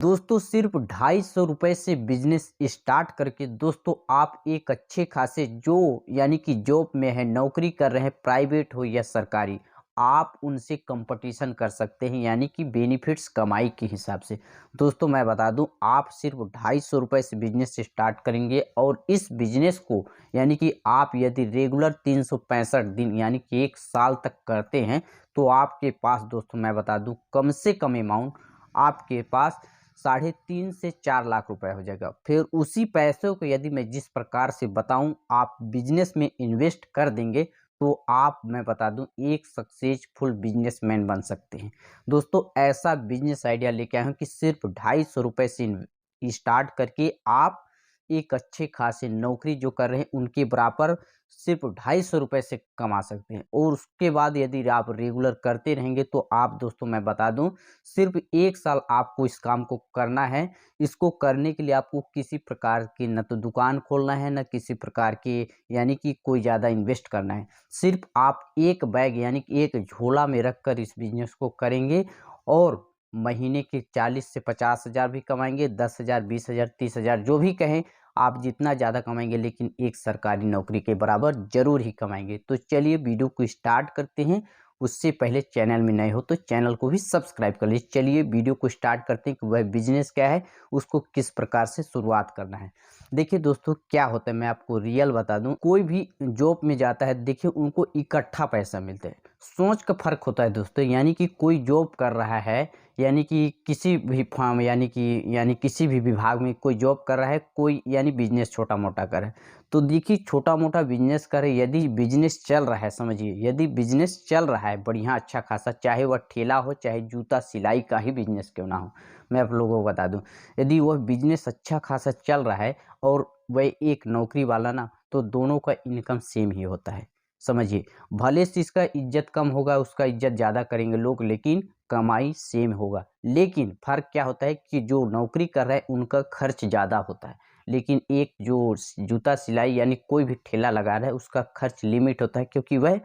दोस्तों सिर्फ 250 से बिजनेस स्टार्ट करके दोस्तों आप एक अच्छे खासे जो यानी कि जॉब में है, नौकरी कर रहे हैं, प्राइवेट हो या सरकारी, आप उनसे कंपटीशन कर सकते हैं यानी कि बेनिफिट्स कमाई के हिसाब से। दोस्तों मैं बता दूं, आप सिर्फ 250 से बिजनेस स्टार्ट करेंगे और इस बिजनेस को यानी कि आप यदि रेगुलर 365 दिन यानी कि 1 साल तक करते हैं तो आपके पास दोस्तों मैं बता दूं कम से कम अमाउंट आपके पास 3.5 से 4 लाख रुपए हो जाएगा। फिर उसी पैसों को यदि मैं जिस प्रकार से बताऊं आप बिजनेस में इन्वेस्ट कर देंगे तो आप मैं बता दूं एक सक्सेसफुल बिजनेसमैन बन सकते हैं। दोस्तों ऐसा बिजनेस आइडिया लेके आया हूं कि सिर्फ 250 रुपए से स्टार्ट करके आप एक अच्छे खासे नौकरी जो कर रहे हैं उनके बराबर सिर्फ 250 रुपए से कमा सकते हैं। और उसके बाद यदि आप रेगुलर करते रहेंगे तो आप दोस्तों मैं बता दूं सिर्फ 1 साल आपको इस काम को करना है। इसको करने के लिए आपको किसी प्रकार की न तो दुकान खोलना है, न किसी प्रकार के यानी कि कोई ज़्यादा इन्वेस्ट करना है। सिर्फ आप एक बैग यानी कि एक झोला में रखकर इस बिज़नेस को करेंगे और महीने के 40 से 50 हज़ार भी कमाएँगे, 10 हज़ार, 20 हज़ार, 30 हज़ार जो भी कहें, आप जितना ज़्यादा कमाएँगे लेकिन एक सरकारी नौकरी के बराबर ज़रूर ही कमाएँगे। तो चलिए वीडियो को स्टार्ट करते हैं। उससे पहले चैनल में नए हो तो चैनल को भी सब्सक्राइब कर लीजिए। चलिए वीडियो को स्टार्ट करते हैं कि वह बिजनेस क्या है, उसको किस प्रकार से शुरुआत करना है। देखिए दोस्तों क्या होता है, मैं आपको रियल बता दूं, कोई भी जॉब में जाता है देखिए उनको इकट्ठा पैसा मिलता है, सोच का फर्क होता है दोस्तों। यानी कि कोई जॉब कर रहा है यानी कि किसी भी फॉर्म यानी किसी भी विभाग में कोई जॉब कर रहा है, कोई यानी बिजनेस छोटा मोटा कर रहा है। तो देखिए छोटा मोटा बिजनेस करे, यदि बिजनेस चल रहा है, समझिए यदि बिजनेस चल रहा है बढ़िया अच्छा खासा, चाहे वह ठेला हो चाहे जूता सिलाई का ही बिजनेस क्यों ना हो, मैं आप लोगों को बता दूं यदि वह बिजनेस अच्छा खासा चल रहा है और वह एक नौकरी वाला ना, तो दोनों का इनकम सेम ही होता है। समझिए भले से इसका इज्जत कम होगा, उसका इज्जत ज़्यादा करेंगे लोग, लेकिन कमाई सेम होगा। लेकिन फ़र्क क्या होता है कि जो नौकरी कर रहा है उनका खर्च ज़्यादा होता है, लेकिन एक जो जूता सिलाई यानी कोई भी ठेला लगा रहा है उसका खर्च लिमिट होता है, क्योंकि वह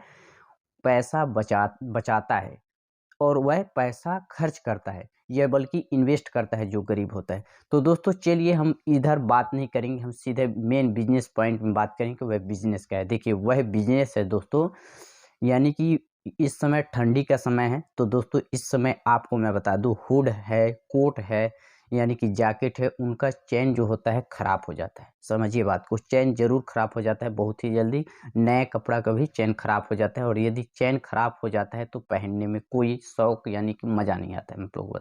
पैसा बचाता है और वह पैसा खर्च करता है, यह बल्कि इन्वेस्ट करता है जो गरीब होता है। तो दोस्तों चलिए हम इधर बात नहीं करेंगे, हम सीधे मेन बिजनेस पॉइंट में बात करेंगे कि वह बिजनेस क्या है। देखिए वह बिजनेस है दोस्तों, यानी कि इस समय ठंडी का समय है तो दोस्तों इस समय आपको मैं बता दूं हुड है, कोट है यानी कि जैकेट है, उनका चेन जो होता है खराब हो जाता है। समझिए बात को, चेन जरूर खराब हो जाता है बहुत ही जल्दी, नए कपड़ा का भी चेन खराब हो जाता है। और यदि चेन खराब हो जाता है तो पहनने में कोई शौक यानी कि मज़ा नहीं आता है हम लोगों को,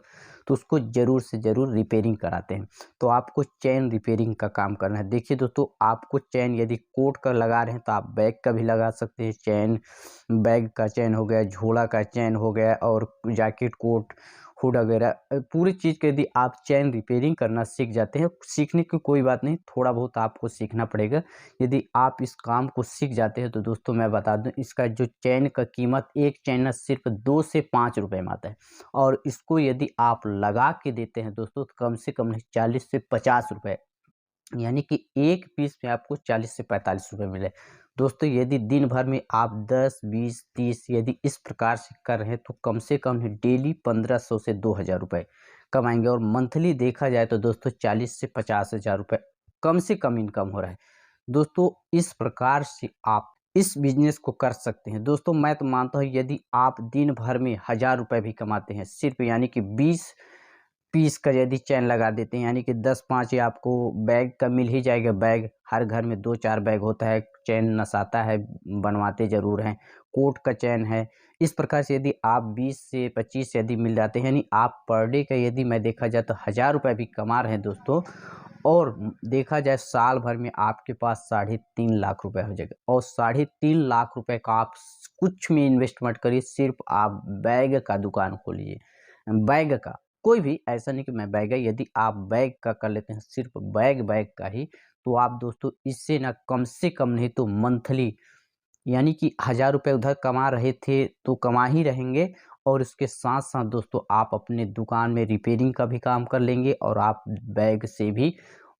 तो उसको ज़रूर से ज़रूर रिपेयरिंग कराते हैं। तो आपको चेन रिपेयरिंग का काम करना है। देखिए दोस्तों आपको चेन यदि कोट का लगा रहे हैं तो आप बैग का भी लगा सकते हैं चेन, बैग का चेन हो गया, झोला का चेन हो गया और जैकेट कोट हुड वगैरह पूरी चीज़ के यदि आप चेन रिपेयरिंग करना सीख जाते हैं, सीखने की कोई बात नहीं, थोड़ा बहुत आपको सीखना पड़ेगा। यदि आप इस काम को सीख जाते हैं तो दोस्तों मैं बता दूं इसका जो चेन का कीमत, एक चेन ना सिर्फ 2 से 5 रुपए में आता है। और इसको यदि आप लगा के देते हैं दोस्तों तो कम से कम नहीं 40 से 50 रुपए, यानी कि एक पीस में आपको 40 से 45 रुपए मिले। दोस्तों यदि दिन भर में आप 10, 20, 30 यदि इस प्रकार से कर रहे हैं तो कम से कम डेली 1500 से 2000 रुपए कमाएंगे। और मंथली देखा जाए तो दोस्तों 40 से 50 हज़ार रुपए कम से कम इनकम हो रहा है। दोस्तों इस प्रकार से आप इस बिजनेस को कर सकते हैं। दोस्तों मैं तो मानता हूँ यदि आप दिन भर में 1000 रुपए भी कमाते हैं सिर्फ यानी कि 20 पीस का यदि चेन लगा देते हैं, यानी कि 10-5 ही आपको बैग का मिल ही जाएगा। बैग हर घर में 2-4 बैग होता है, चेन नसाता है, बनवाते ज़रूर हैं। कोट का चेन है, इस प्रकार से यदि आप 20 से 25 यदि मिल जाते हैं, यानी आप पर डे का यदि मैं देखा जाए तो 1000 रुपए भी कमा रहे हैं दोस्तों। और देखा जाए साल भर में आपके पास 3.5 लाख रुपए हो जाएगा। और 3.5 लाख रुपए का आप कुछ में इन्वेस्टमेंट करिए, सिर्फ आप बैग का दुकान खोलिए, बैग का, कोई भी, ऐसा नहीं कि मैं बैग है, यदि आप बैग का कर लेते हैं सिर्फ बैग का ही, तो आप दोस्तों इससे ना कम से कम नहीं तो मंथली यानी कि 1000 रुपए उधर कमा रहे थे तो कमा ही रहेंगे। और इसके साथ साथ दोस्तों आप अपने दुकान में रिपेयरिंग का भी काम कर लेंगे और आप बैग से भी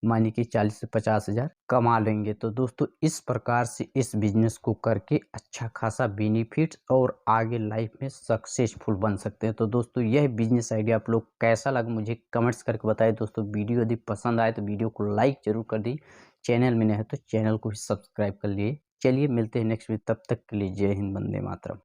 मानिए कि 40 से 50,000 कमा लेंगे। तो दोस्तों इस प्रकार से इस बिजनेस को करके अच्छा खासा बेनिफिट्स और आगे लाइफ में सक्सेसफुल बन सकते हैं। तो दोस्तों यह बिजनेस आइडिया आप लोग कैसा लगा मुझे कमेंट्स करके बताएं। दोस्तों वीडियो यदि पसंद आए तो वीडियो को लाइक जरूर कर दी, चैनल में नए है तो चैनल को भी सब्सक्राइब कर लिए। चलिए मिलते हैं नेक्स्ट वीक, तब तक के लिए जय हिंद, वंदे मातरम।